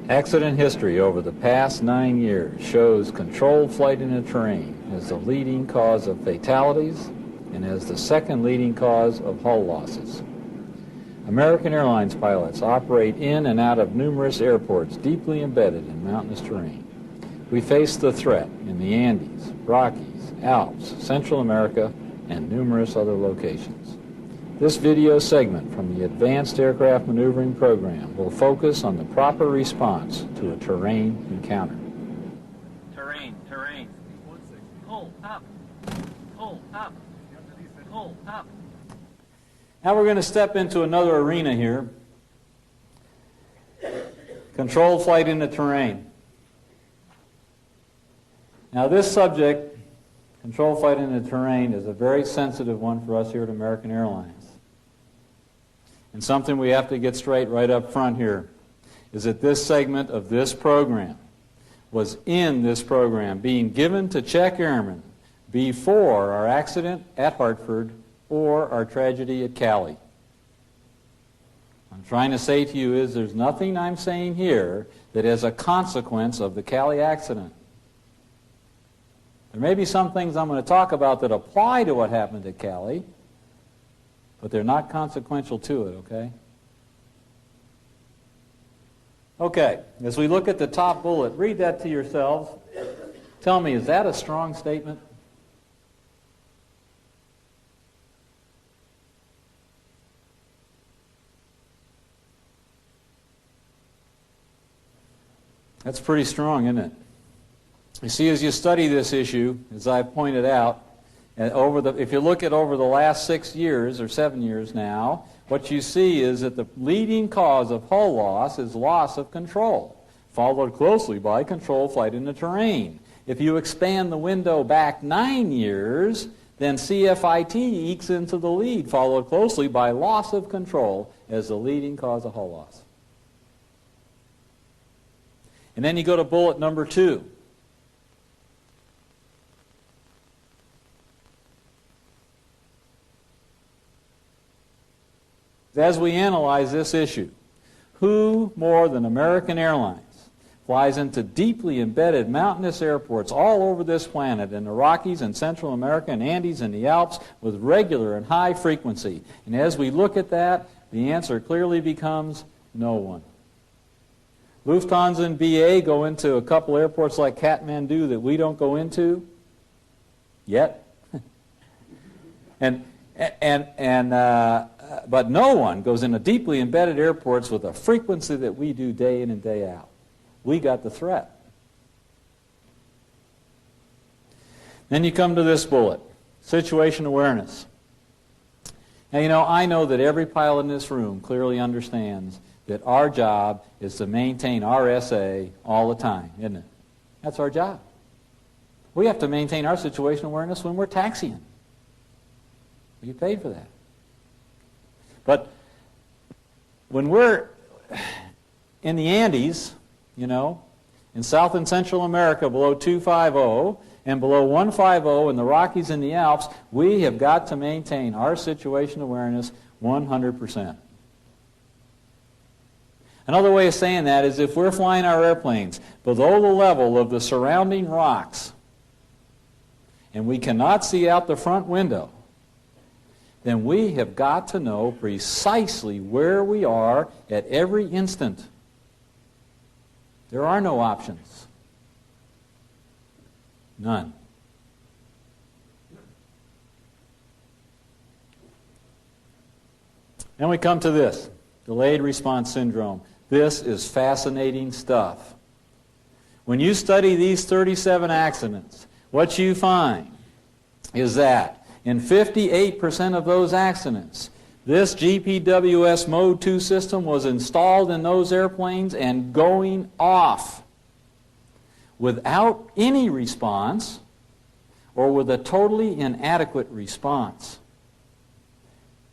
Accident history over the past 9 years shows controlled flight in the terrain as the leading cause of fatalities and as the second leading cause of hull losses. American Airlines pilots operate in and out of numerous airports deeply embedded in mountainous terrain. We face the threat in the Andes, Rockies, Alps, Central America, and numerous other locations. This video segment from the Advanced Aircraft Maneuvering Program will focus on the proper response to a terrain encounter. Terrain. Pull up. Pull up. Pull up. Now we're going to step into another arena here. Controlled flight in the terrain. Now this subject, controlled flight in the terrain, is a very sensitive one for us here at American Airlines. And something we have to get straight right up front here is that this segment of this program was in this program being given to check airmen before our accident at Hartford or our tragedy at Cali. I'm trying to say to you is there's nothing I'm saying here that is a consequence of the Cali accident. There may be some things I'm going to talk about that apply to what happened at Cali, but they're not consequential to it, okay? Okay, as we look at the top bullet, read that to yourselves. Tell me, is that a strong statement? That's pretty strong, isn't it? You see, as you study this issue, as I've pointed out, if you look at over the last 6 years or 7 years now, what you see is that the leading cause of hull loss is loss of control, followed closely by controlled flight in the terrain. If you expand the window back 9 years, then CFIT ekes into the lead, followed closely by loss of control as the leading cause of hull loss. And then you go to bullet number 2. As we analyze this issue, who more than American Airlines flies into deeply embedded mountainous airports all over this planet, in the Rockies and Central America and Andes and the Alps, with regular and high frequency? And as we look at that, the answer clearly becomes no one. Lufthansa and BA go into a couple airports like Kathmandu that we don't go into yet. But no one goes into deeply embedded airports with a frequency that we do day in and day out. We got the threat. Then you come to this bullet, situation awareness. Now, you know, I know that every pilot in this room clearly understands that our job is to maintain our SA all the time, isn't it? That's our job. We have to maintain our situation awareness when we're taxiing. We get paid for that. But when we're in the Andes, you know, in South and Central America below 250 and below 150 in the Rockies and the Alps, we have got to maintain our situation awareness 100%. Another way of saying that is if we're flying our airplanes below the level of the surrounding rocks and we cannot see out the front window, then we have got to know precisely where we are at every instant. There are no options. None. Then we come to this, delayed response syndrome. This is fascinating stuff. When you study these 37 accidents, what you find is that in 58% of those accidents, this GPWS Mode 2 system was installed in those airplanes and going off without any response or with a totally inadequate response.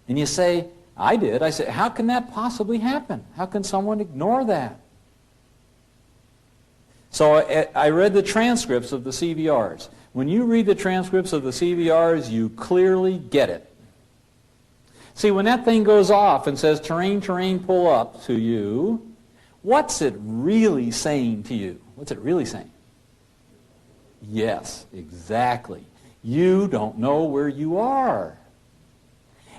And you say, I did. I said, how can that possibly happen? How can someone ignore that? So I read the transcripts of the CVRs. When you read the transcripts of the CVRs, you clearly get it. See, when that thing goes off and says terrain, terrain, pull up to you, What's it really saying to you? What's it really saying? Yes, exactly. You don't know where you are.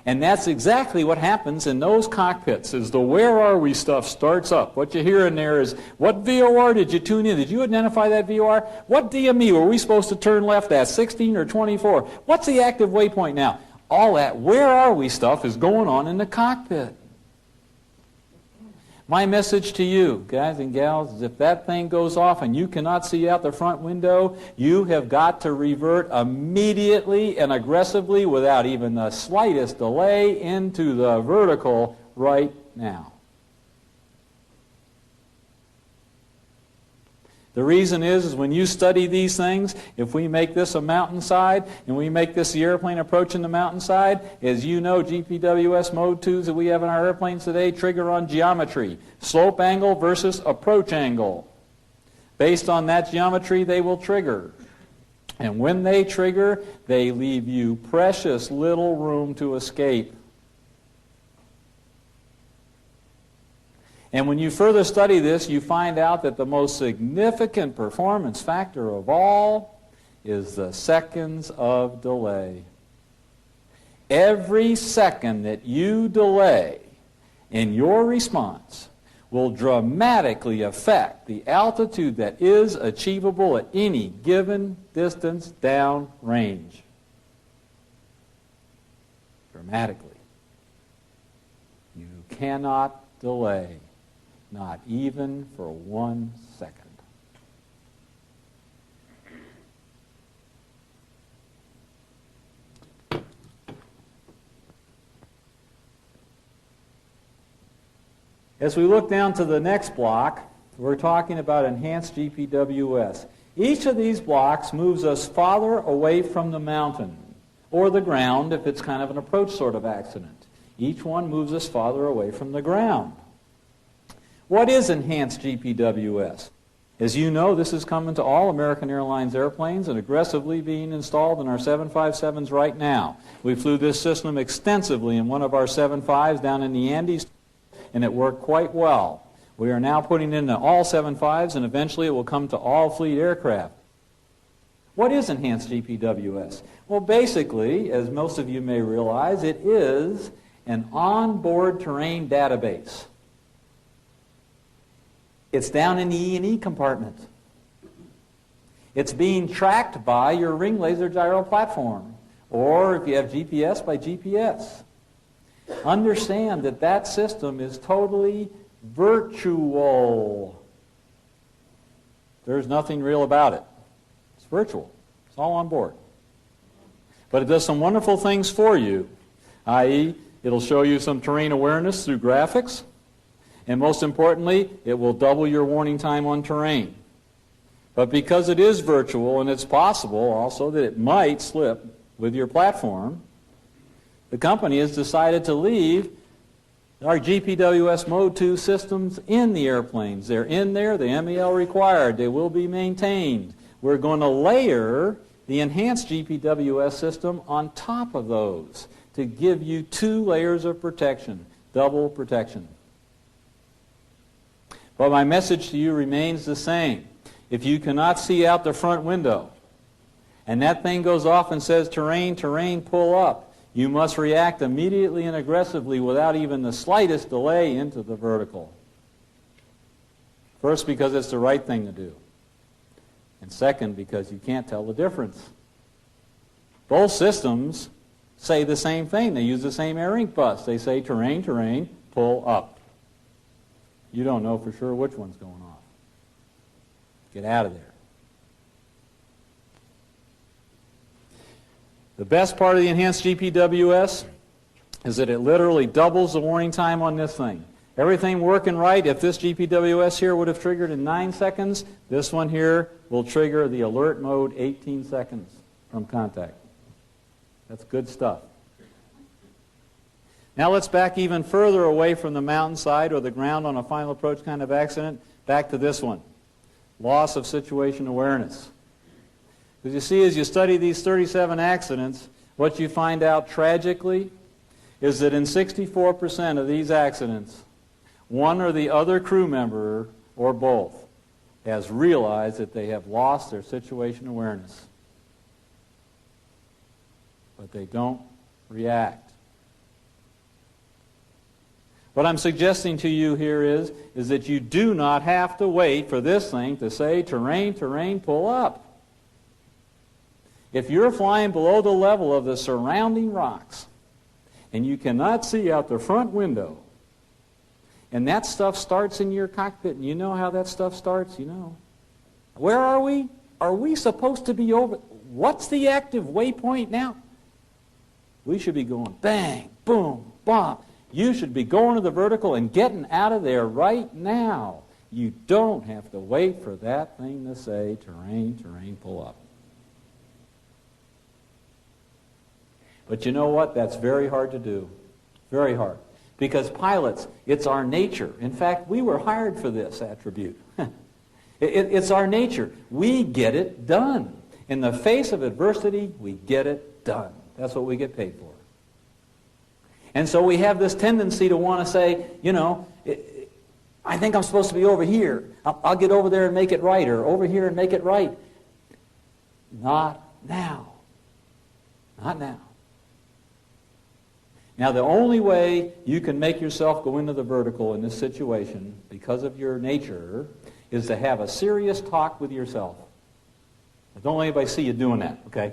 And that's exactly what happens in those cockpits as the where are we stuff starts up. What you hear in there is, what VOR did you tune in? Did you identify that VOR? What DME were we supposed to turn left at, 16 or 24? What's the active waypoint now? All that where are we stuff is going on in the cockpit. My message to you, guys and gals, is if that thing goes off and you cannot see out the front window, you have got to revert immediately and aggressively without even the slightest delay into the vertical right now. The reason is when you study these things, if we make this a mountainside and we make this the airplane approaching the mountainside, as you know, GPWS Mode 2s that we have in our airplanes today trigger on geometry. Slope angle versus approach angle. Based on that geometry, they will trigger. And when they trigger, they leave you precious little room to escape. And when you further study this, you find out that the most significant performance factor of all is the seconds of delay. Every second that you delay in your response will dramatically affect the altitude that is achievable at any given distance down range. Dramatically. You cannot delay. Not even for 1 second. As we look down to the next block, we're talking about enhanced GPWS. Each of these blocks moves us farther away from the mountain, or the ground if it's kind of an approach sort of accident. Each one moves us farther away from the ground. What is enhanced GPWS? As you know, this is coming to all American Airlines airplanes and aggressively being installed in our 757s right now. We flew this system extensively in one of our 75s down in the Andes, and it worked quite well. We are now putting it into all 75s, and eventually it will come to all fleet aircraft. What is enhanced GPWS? Well, basically, as most of you may realize, it is an onboard terrain database. It's down in the E&E compartment. It's being tracked by your ring laser gyro platform, or if you have GPS, by GPS. Understand that that system is totally virtual. There's nothing real about it. It's virtual. It's all on board. But it does some wonderful things for you, i.e., it'll show you some terrain awareness through graphics. And most importantly, it will double your warning time on terrain. But because it is virtual, and it's possible also that it might slip with your platform, the company has decided to leave our GPWS Mode 2 systems in the airplanes. They're in there, the MEL required, they will be maintained. We're going to layer the enhanced GPWS system on top of those to give you 2 layers of protection, double protection. But my message to you remains the same. If you cannot see out the front window, and that thing goes off and says, terrain, terrain, pull up, you must react immediately and aggressively without even the slightest delay into the vertical. First, because it's the right thing to do. And second, because you can't tell the difference. Both systems say the same thing. They use the same air ink bus. They say, terrain, terrain, pull up. You don't know for sure which one's going off. Get out of there. The best part of the enhanced GPWS is that it literally doubles the warning time on this thing. Everything working right, if this GPWS here would have triggered in 9 seconds, this one here will trigger the alert mode 18 seconds from contact. That's good stuff. Now let's back even further away from the mountainside or the ground on a final approach kind of accident, back to this one, loss of situation awareness. Because you see, as you study these 37 accidents, what you find out tragically is that in 64% of these accidents, one or the other crew member, or both, has realized that they have lost their situation awareness. But they don't react. What I'm suggesting to you here is that you do not have to wait for this thing to say, terrain, terrain, pull up. If you're flying below the level of the surrounding rocks, and you cannot see out the front window, and that stuff starts in your cockpit, and you know how that stuff starts, you know. Where are we? Are we supposed to be over? What's the active waypoint now? We should be going bang, boom, bomb. You should be going to the vertical and getting out of there right now. You don't have to wait for that thing to say, terrain, terrain, pull up. But you know what? That's very hard to do. Very hard. Because pilots, it's our nature. In fact, we were hired for this attribute. It's our nature. We get it done. In the face of adversity, we get it done. That's what we get paid for. And so we have this tendency to want to say, you know, I think I'm supposed to be over here. I'll get over there and make it right, or over here and make it right. Not now. Not now. Now, the only way you can make yourself go into the vertical in this situation, because of your nature, is to have a serious talk with yourself. Don't let anybody see you doing that, okay?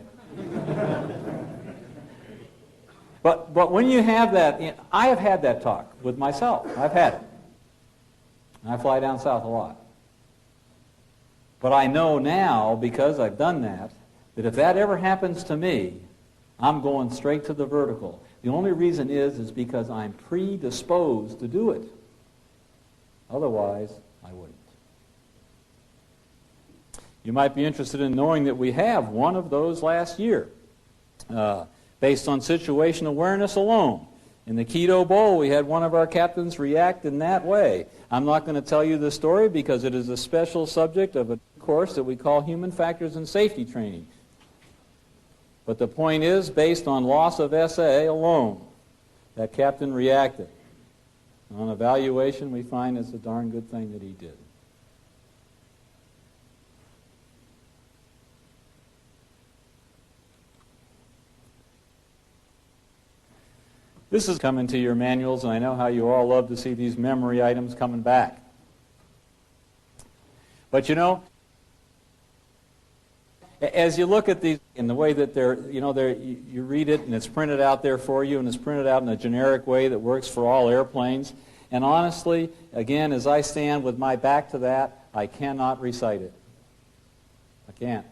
But when you have that, I have had that talk with myself. I've had it. I fly down south a lot. But I know now, because I've done that if that ever happens to me, I'm going straight to the vertical. The only reason is because I'm predisposed to do it. Otherwise, I wouldn't. You might be interested in knowing that we have one of those last year, based on situation awareness alone. In the Quito Bowl, we had one of our captains react in that way. I'm not going to tell you the story because it is a special subject of a course that we call Human Factors and Safety Training. But the point is, based on loss of SA alone, that captain reacted. On evaluation, we find it's a darn good thing that he did. This is coming to your manuals, and I know how you all love to see these memory items coming back. But as you look at these in the way that you read it and it's printed out there for you, and it's printed out in a generic way that works for all airplanes. And honestly, again, as I stand with my back to that, I cannot recite it. I can't.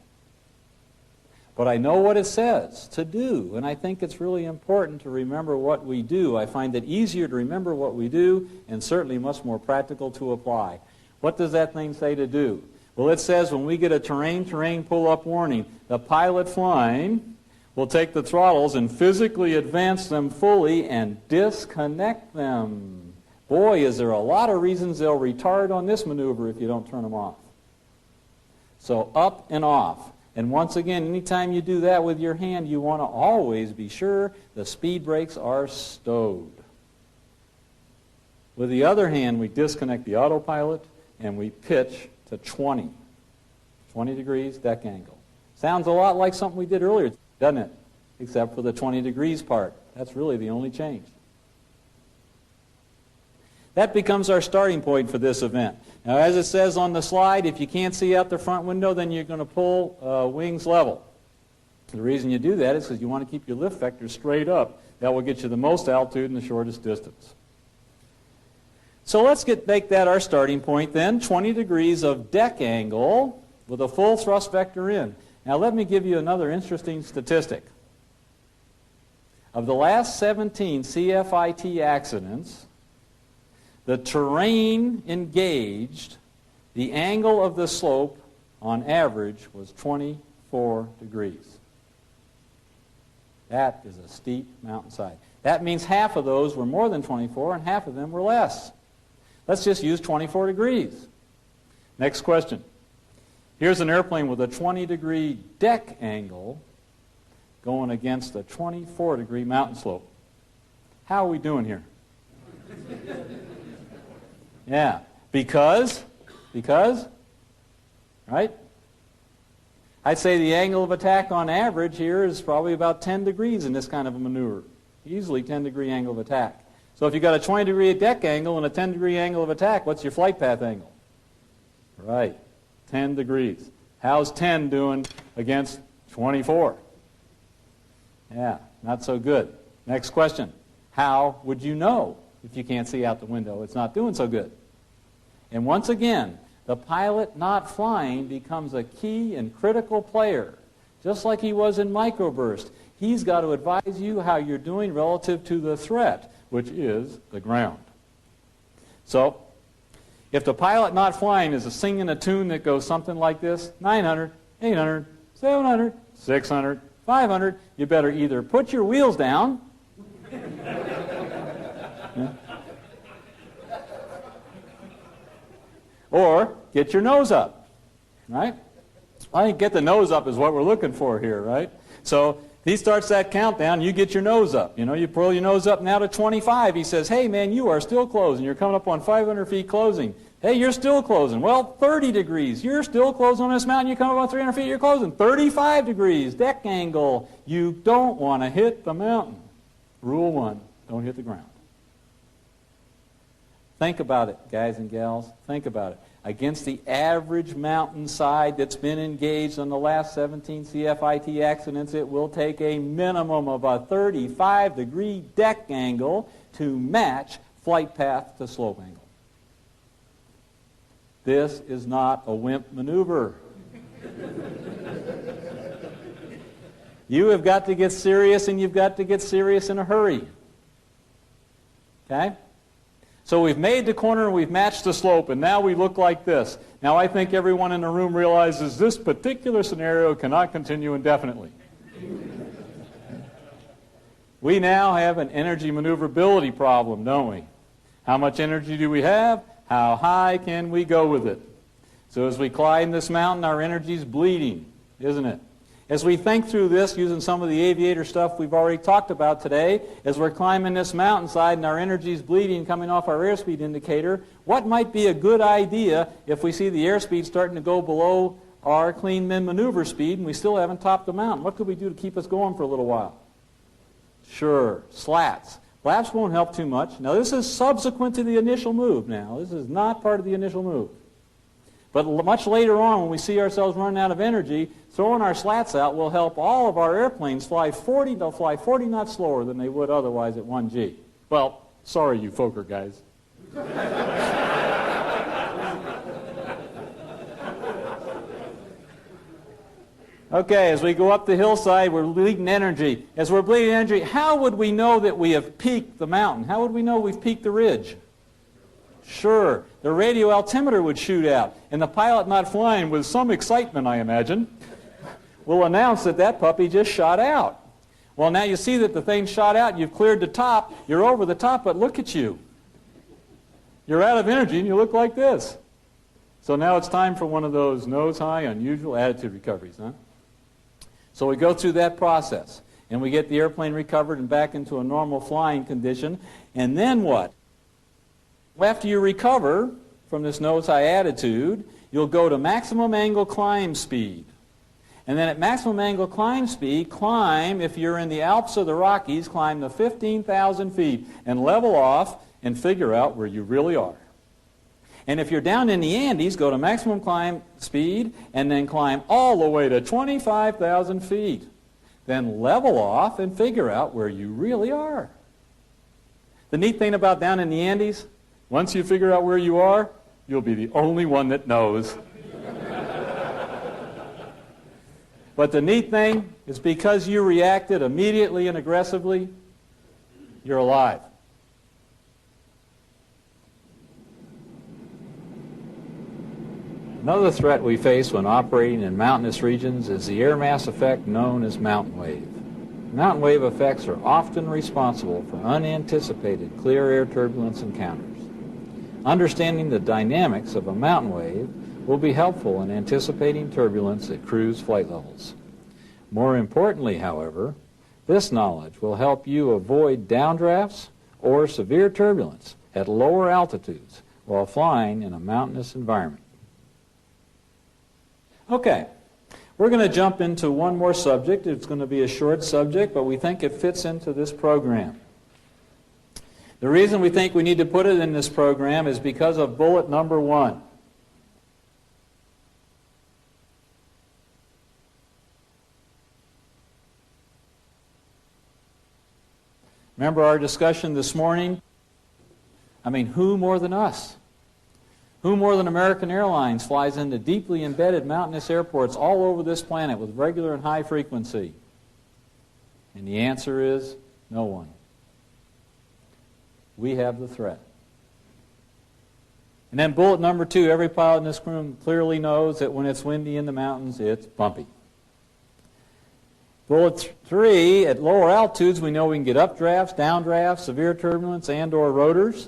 But I know what it says to do, and I think it's really important to remember what we do. I find it easier to remember what we do, and certainly much more practical to apply. What does that thing say to do? Well, it says when we get a terrain pull-up warning, the pilot flying will take the throttles and physically advance them fully and disconnect them. Boy, is there a lot of reasons they'll retard on this maneuver if you don't turn them off. So up and off. And once again, anytime you do that with your hand, you want to always be sure the speed brakes are stowed. With the other hand, we disconnect the autopilot and we pitch to 20 degrees deck angle. Sounds a lot like something we did earlier, doesn't it? Except for the 20 degrees part. That's really the only change. That becomes our starting point for this event. Now, as it says on the slide, if you can't see out the front window, then you're going to pull wings level. The reason you do that is because you want to keep your lift vector straight up. That will get you the most altitude and the shortest distance. So let's make that our starting point then, 20 degrees of deck angle with a full thrust vector in. Now let me give you another interesting statistic. Of the last 17 CFIT accidents, the terrain engaged, the angle of the slope on average was 24 degrees. That is a steep mountainside. That means half of those were more than 24 and half of them were less. Let's just use 24 degrees. Next question. Here's an airplane with a 20-degree deck angle going against a 24-degree mountain slope. How are we doing here? Yeah, because, right? I'd say the angle of attack on average here is probably about 10 degrees in this kind of a maneuver. Easily 10-degree angle of attack. So if you've got a 20-degree deck angle and a 10-degree angle of attack, what's your flight path angle? Right, 10 degrees. How's 10 doing against 24? Yeah, not so good. Next question. How would you know if you can't see out the window it's not doing so good? And once again, the pilot not flying becomes a key and critical player. Just like he was in microburst, he's got to advise you how you're doing relative to the threat, which is the ground. So, if the pilot not flying is singing a tune that goes something like this, 900, 800, 700, 600, 500, you better either put your wheels down or get your nose up, right? I think get the nose up is what we're looking for here, right? So he starts that countdown, you get your nose up. You know, you pull your nose up now to 25. He says, hey, man, you are still closing. You're coming up on 500 feet closing. Hey, you're still closing. Well, 30 degrees. You're still closing on this mountain. You come up on 300 feet, you're closing. 35 degrees, deck angle. You don't want to hit the mountain. Rule 1, don't hit the ground. Think about it, guys and gals. Think about it. Against the average mountainside that's been engaged on the last 17 CFIT accidents, it will take a minimum of a 35-degree deck angle to match flight path to slope angle. This is not a wimp maneuver. You have got to get serious, and you've got to get serious in a hurry. Okay? So we've made the corner and we've matched the slope, and now we look like this. Now I think everyone in the room realizes this particular scenario cannot continue indefinitely. We now have an energy maneuverability problem, don't we? How much energy do we have? How high can we go with it? So as we climb this mountain, our energy's bleeding, isn't it? As we think through this, using some of the aviator stuff we've already talked about today, as we're climbing this mountainside and our energy's bleeding coming off our airspeed indicator, what might be a good idea if we see the airspeed starting to go below our clean min maneuver speed and we still haven't topped the mountain? What could we do to keep us going for a little while? Sure, slats. Flaps won't help too much. Now this is subsequent to the initial move now. This is not part of the initial move. But much later on, when we see ourselves running out of energy, throwing our slats out will help all of our airplanes fly 40. They'll fly 40 knots slower than they would otherwise at 1G. Well, sorry, you Fokker guys. Okay, as we go up the hillside, we're bleeding energy. As we're bleeding energy, how would we know that we have peaked the mountain? How would we know we've peaked the ridge? Sure, the radio altimeter would shoot out, and the pilot not flying with some excitement, I imagine, will announce that that puppy just shot out. Well, now you see that the thing shot out, you've cleared the top, you're over the top, but look at you. You're out of energy, and you look like this. So now it's time for one of those nose-high, unusual attitude recoveries, huh? So we go through that process, and we get the airplane recovered and back into a normal flying condition, and then what? After you recover from this nose-high attitude, you'll go to maximum angle climb speed. And then at maximum angle climb speed, climb, if you're in the Alps or the Rockies, climb to 15,000 feet and level off and figure out where you really are. And if you're down in the Andes, go to maximum climb speed and then climb all the way to 25,000 feet. Then level off and figure out where you really are. The neat thing about down in the Andes, once you figure out where you are, you'll be the only one that knows. But the neat thing is because you reacted immediately and aggressively, you're alive. Another threat we face when operating in mountainous regions is the air mass effect known as mountain wave. Mountain wave effects are often responsible for unanticipated clear air turbulence encounters. Understanding the dynamics of a mountain wave will be helpful in anticipating turbulence at cruise flight levels. More importantly, however, this knowledge will help you avoid downdrafts or severe turbulence at lower altitudes while flying in a mountainous environment. Okay, we're going to jump into one more subject. It's going to be a short subject, but we think it fits into this program. The reason we think we need to put it in this program is because of bullet number 1. Remember our discussion this morning? I mean, who more than us? Who more than American Airlines flies into deeply embedded mountainous airports all over this planet with regular and high frequency? And the answer is no one. We have the threat. And then bullet number 2, every pilot in this room clearly knows that when it's windy in the mountains, it's bumpy. Bullet 3, at lower altitudes, we know we can get updrafts, downdrafts, severe turbulence, and/or rotors.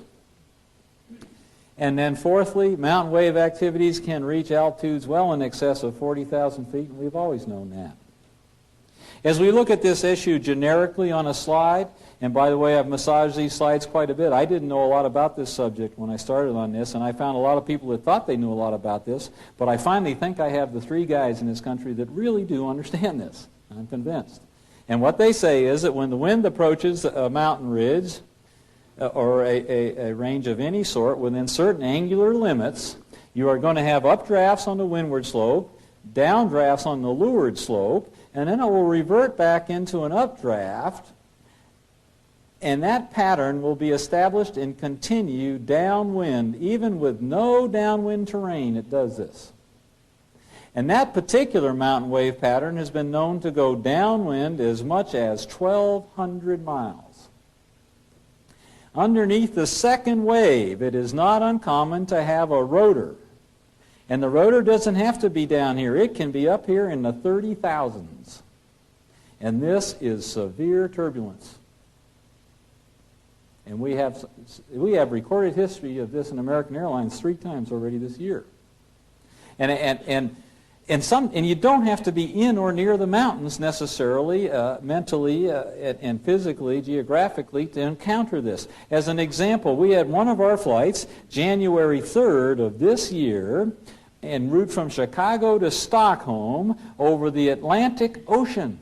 And then fourthly, mountain wave activities can reach altitudes well in excess of 40,000 feet, and we've always known that. As we look at this issue generically on a slide, and by the way, I've massaged these slides quite a bit. I didn't know a lot about this subject when I started on this, and I found a lot of people that thought they knew a lot about this, but I finally think I have the 3 guys in this country that really do understand this. I'm convinced. And what they say is that when the wind approaches a mountain ridge or a range of any sort within certain angular limits, you are going to have updrafts on the windward slope, downdrafts on the leeward slope, and then it will revert back into an updraft, and that pattern will be established and continue downwind. Even with no downwind terrain, it does this. And that particular mountain wave pattern has been known to go downwind as much as 1,200 miles. Underneath the second wave, it is not uncommon to have a rotor. And the rotor doesn't have to be down here. It can be up here in the 30,000s. And this is severe turbulence. And we have recorded history of this in American Airlines 3 times already this year. And you don't have to be in or near the mountains necessarily, mentally and physically, geographically, to encounter this. As an example, we had one of our flights, January 3rd of this year, en route from Chicago to Stockholm over the Atlantic Ocean.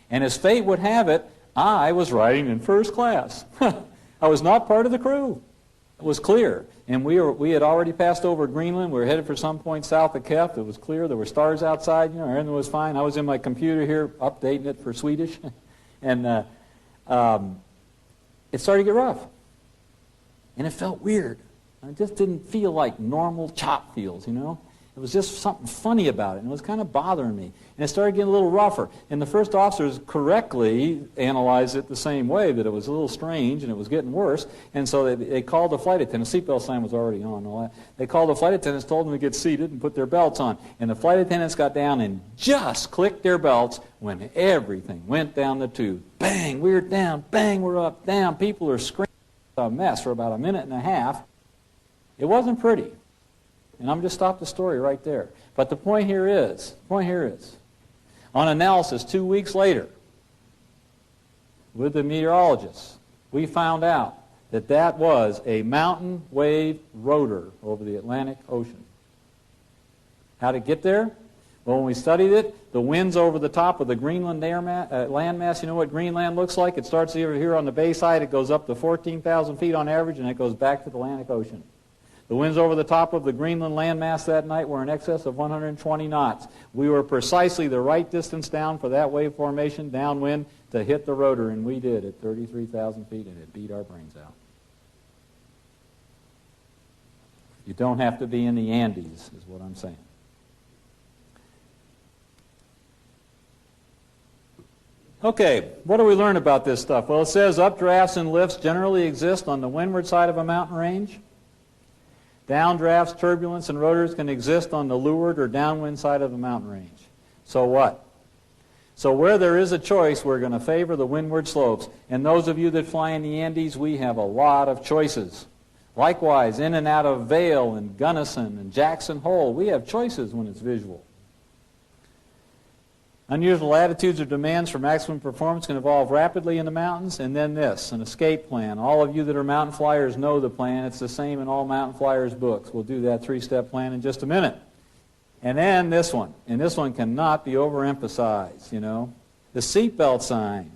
And as fate would have it, I was riding in first class. I was not part of the crew. It was clear. And we had already passed over Greenland. We were headed for some point south of Kef. It was clear. There were stars outside. Everything was fine. I was in my computer here updating it for Swedish. And it started to get rough. And it felt weird. It just didn't feel like normal chop feels, It was just something funny about it, and it was kind of bothering me. And it started getting a little rougher. And the first officers correctly analyzed it the same way, that it was a little strange and it was getting worse. And so they called the flight attendant. Seatbelt sign was already on and all that. They called the flight attendants, told them to get seated and put their belts on. And the flight attendants got down and just clicked their belts when everything went down the tube. Bang, we're down. Bang, we're up, down. People are screaming. A mess for about a minute and a half. It wasn't pretty. And I'm just stopped the story right there. But the point here is, on analysis 2 weeks later, with the meteorologists, we found out that that was a mountain wave rotor over the Atlantic Ocean. How did it get there? Well, when we studied it, the winds over the top of the Greenland landmass, you know what Greenland looks like? It starts over here on the bay side, it goes up to 14,000 feet on average, and it goes back to the Atlantic Ocean. The winds over the top of the Greenland landmass that night were in excess of 120 knots. We were precisely the right distance down for that wave formation, downwind, to hit the rotor, and we did at 33,000 feet, and it beat our brains out. You don't have to be in the Andes, is what I'm saying. Okay, what do we learn about this stuff? Well, it says updrafts and lifts generally exist on the windward side of a mountain range. Downdrafts, turbulence, and rotors can exist on the leeward or downwind side of the mountain range. So what? So where there is a choice, we're going to favor the windward slopes. And those of you that fly in the Andes, we have a lot of choices. Likewise, in and out of Vail and Gunnison and Jackson Hole, we have choices when it's visual. Unusual attitudes or demands for maximum performance can evolve rapidly in the mountains. And then this, an escape plan. All of you that are mountain flyers know the plan. It's the same in all mountain flyers books. We'll do that 3-step plan in just a minute. And then this one. And this one cannot be overemphasized, you know. The seatbelt sign.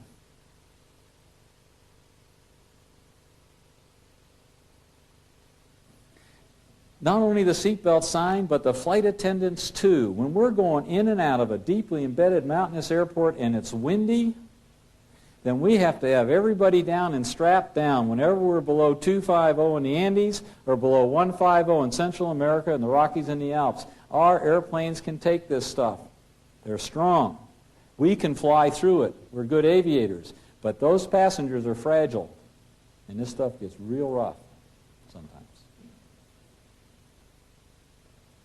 Not only the seatbelt sign, but the flight attendants too. When we're going in and out of a deeply embedded mountainous airport and it's windy, then we have to have everybody down and strapped down. Whenever we're below 250 in the Andes or below 150 in Central America and the Rockies and the Alps, our airplanes can take this stuff. They're strong. We can fly through it. We're good aviators. But those passengers are fragile. And this stuff gets real rough sometimes.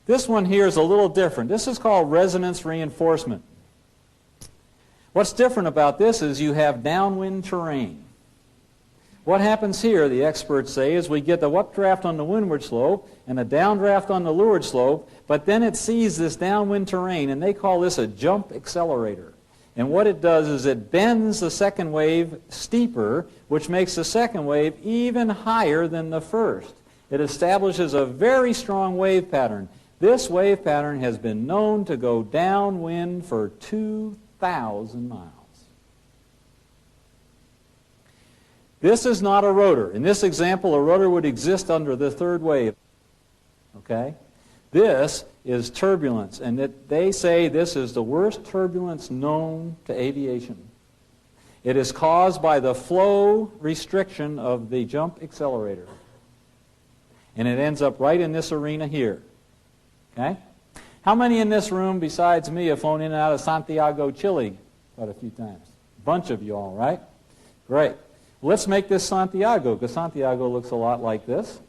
This one here is a little different. This is called resonance reinforcement. What's different about this is you have downwind terrain. What happens here, the experts say, is we get the updraft on the windward slope and a downdraft on the leeward slope, but then it sees this downwind terrain, and they call this a jump accelerator. And what it does is it bends the second wave steeper, which makes the second wave even higher than the first. It establishes a very strong wave pattern. This wave pattern has been known to go downwind for 2,000 miles. This is not a rotor. In this example, a rotor would exist under the third wave. Okay? This is turbulence, and they say this is the worst turbulence known to aviation. It is caused by the flow restriction of the jump accelerator. And it ends up right in this arena here. Okay? How many in this room besides me have flown in and out of Santiago, Chile quite a few times? A bunch of you all, right? Great. Let's make this Santiago, because Santiago looks a lot like this.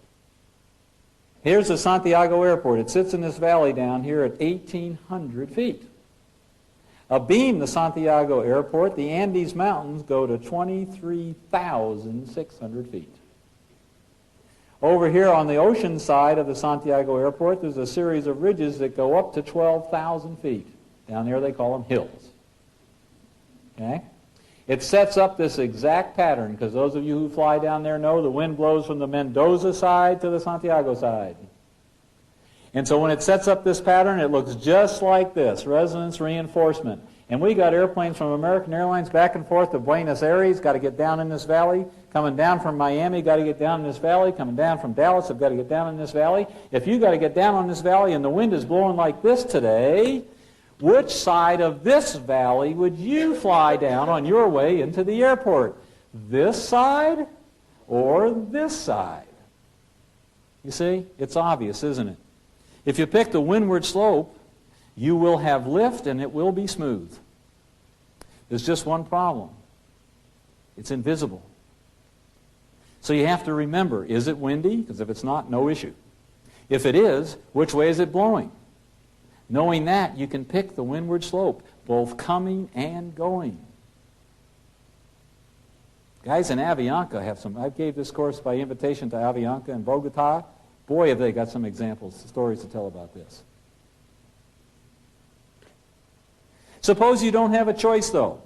Here's the Santiago airport. It sits in this valley down here at 1,800 feet. Abeam the Santiago airport, the Andes Mountains go to 23,600 feet. Over here on the ocean side of the Santiago airport, there's a series of ridges that go up to 12,000 feet. Down there they call them hills. Okay? It sets up this exact pattern, because those of you who fly down there know the wind blows from the Mendoza side to the Santiago side. And so when it sets up this pattern, it looks just like this, resonance reinforcement. And we got airplanes from American Airlines back and forth to Buenos Aires, got to get down in this valley. Coming down from Miami, got to get down in this valley. Coming down from Dallas, I've got to get down in this valley. If you got to get down on this valley and the wind is blowing like this today, which side of this valley would you fly down on your way into the airport? This side or this side? You see, it's obvious, isn't it? If you pick the windward slope, you will have lift and it will be smooth. There's just one problem. It's invisible. So you have to remember, is it windy? Because if it's not, no issue. If it is, which way is it blowing? Knowing that, you can pick the windward slope, both coming and going. Guys in Avianca have some. I gave this course by invitation to Avianca in Bogota. Boy, have they got some examples, stories to tell about this. Suppose you don't have a choice, though.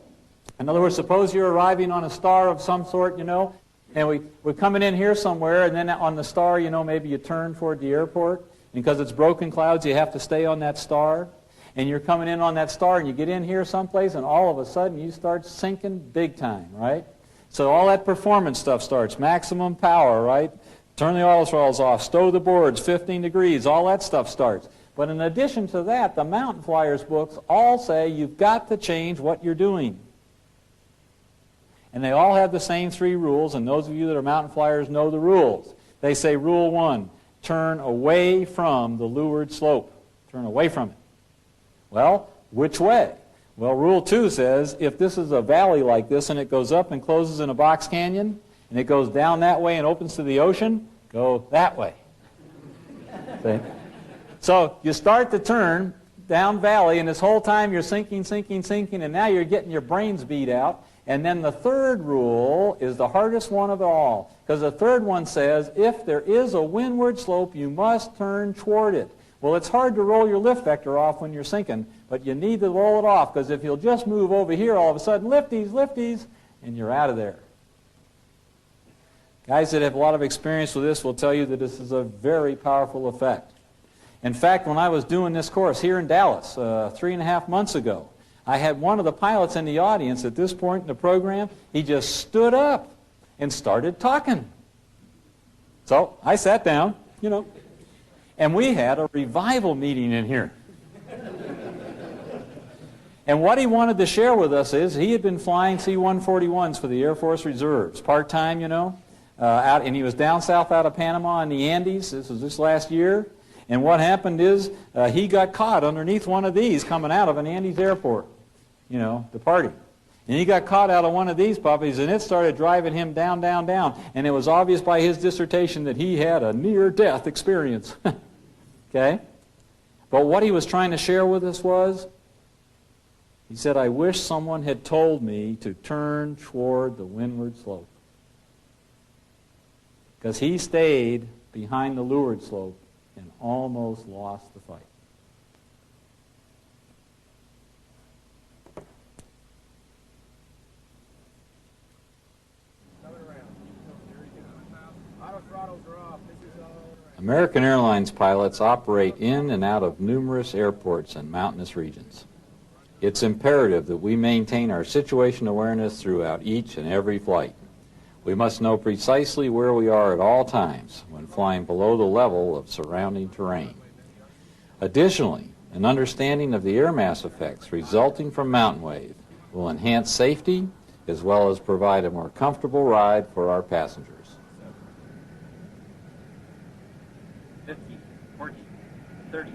In other words, suppose you're arriving on a star of some sort, you know, and we're coming in here somewhere, and then on the star, you know, maybe you turn toward the airport. Because it's broken clouds, you have to stay on that star. And you're coming in on that star, and you get in here someplace, and all of a sudden you start sinking big time, right? So all that performance stuff starts. Maximum power, right? Turn the oil throttles off, stow the boards, 15 degrees, all that stuff starts. But in addition to that, the mountain flyers books all say you've got to change what you're doing. And they all have the same 3 rules, and those of you that are mountain flyers know the rules. They say, Rule 1, turn away from the leeward slope. Turn away from it. Well, which way? Well, Rule 2 says, if this is a valley like this and it goes up and closes in a box canyon, and it goes down that way and opens to the ocean, go that way. See? So you start to turn down valley, and this whole time you're sinking, and now you're getting your brains beat out. And then the third rule is the hardest one of all, because the third one says, if there is a windward slope, you must turn toward it. Well, it's hard to roll your lift vector off when you're sinking, but you need to roll it off, because if you'll just move over here, all of a sudden, lifties, lifties, and you're out of there. Guys that have a lot of experience with this will tell you that this is a very powerful effect. In fact, when I was doing this course here in Dallas 3.5 months ago, I had one of the pilots in the audience at this point in the program. He just stood up and started talking. So I sat down, and we had a revival meeting in here. And what he wanted to share with us is he had been flying C-141s for the Air Force Reserves, part-time, and he was down south out of Panama in the Andes. This was this last year. And what happened is he got caught underneath one of these coming out of an Andes airport, departing. And he got caught out of one of these puppies, and it started driving him down, down, down. And it was obvious by his dissertation that he had a near-death experience. Okay? But what he was trying to share with us was, he said, I wish someone had told me to turn toward the windward slope. Because he stayed behind the leeward slope and almost lost the fight. American Airlines pilots operate in and out of numerous airports and mountainous regions. It's imperative that we maintain our situation awareness throughout each and every flight. We must know precisely where we are at all times when flying below the level of surrounding terrain. Additionally, an understanding of the air mass effects resulting from mountain wave will enhance safety as well as provide a more comfortable ride for our passengers. 50, 40, 30.